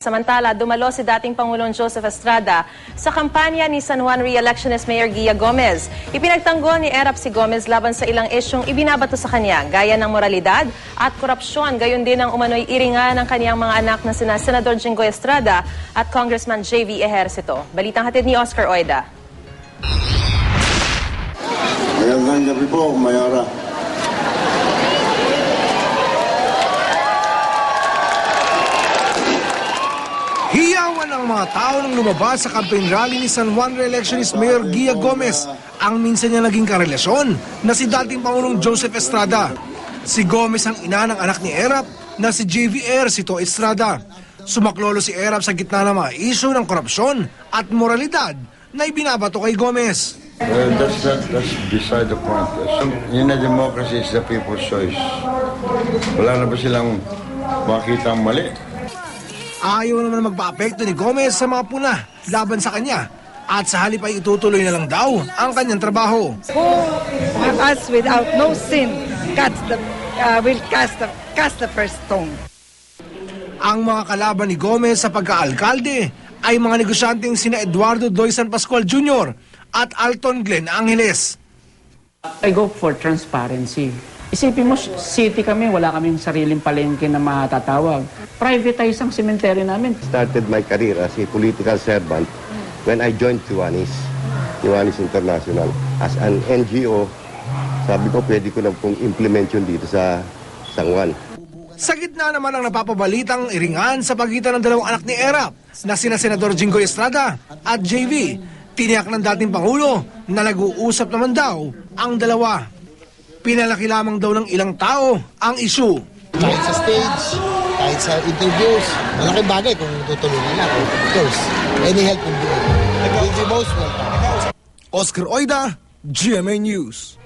Samantala, dumalo si dating Pangulong Joseph Estrada sa kampanya ni San Juan re-electionist Mayor Guia Gomez. Ipinagtanggol ni Erap si Gomez laban sa ilang isyong ibinabato sa kanya, gaya ng moralidad at korupsyon, gayon din ang umano'y iringan ng kaniyang mga anak na sina Senador Jinggoy Estrada at Congressman JV Ejercito. Balitang hatid ni Oscar Oida. Magandang gabi po, Mayora. Hiyawan ang mga tao nang lumabas sa campaign rally ni San Juan re-electionist Mayor Guia Gomez, ang minsan niya naging karelasyon na si dating Pangulong Joseph Estrada. Si Gomez ang ina ng anak ni Erap na si JV Ejercito Estrada. Sumaklolo si Erap sa gitna ng mga isyu ng korupsyon at moralidad na ibinabato kay Gomez. That's beside the point. In a democracy, is the people's choice. Wala na ba silang makita ang mali? Ayaw naman magpa-apekto ni Gomez sa mga puna laban sa kanya at sa halip ay itutuloy na lang daw ang kanyang trabaho. Who us without no sin will cast the first stone. Ang mga kalaban ni Gomez sa pagka-alkalde ay mga negosyanteng sina Eduardo Doy San Pascual Jr. at Alton Glenn Angeles. I go for transparency. Isipin mo, city kami, wala kaming sariling palengke na matatawag. Privatize ang cemetery namin. Started my career as a political servant when I joined Kiwanis International. As an NGO, sabi ko pwede ko na pong implement yun dito sa San Juan. Sa gitna naman ang napapabalitang iringan sa pagitan ng dalawang anak ni Erap na sina Senador Jinggoy Estrada at JV, tiniyak ng dating Pangulo na nag-uusap naman daw ang dalawa. Pinalaki lamang daw ng ilang tao ang issue. Kahit sa stage, kahit sa interviews, malaking bagay kung tutulungan na. Of course, any help will be most welcome. Oscar Oida, GMA News.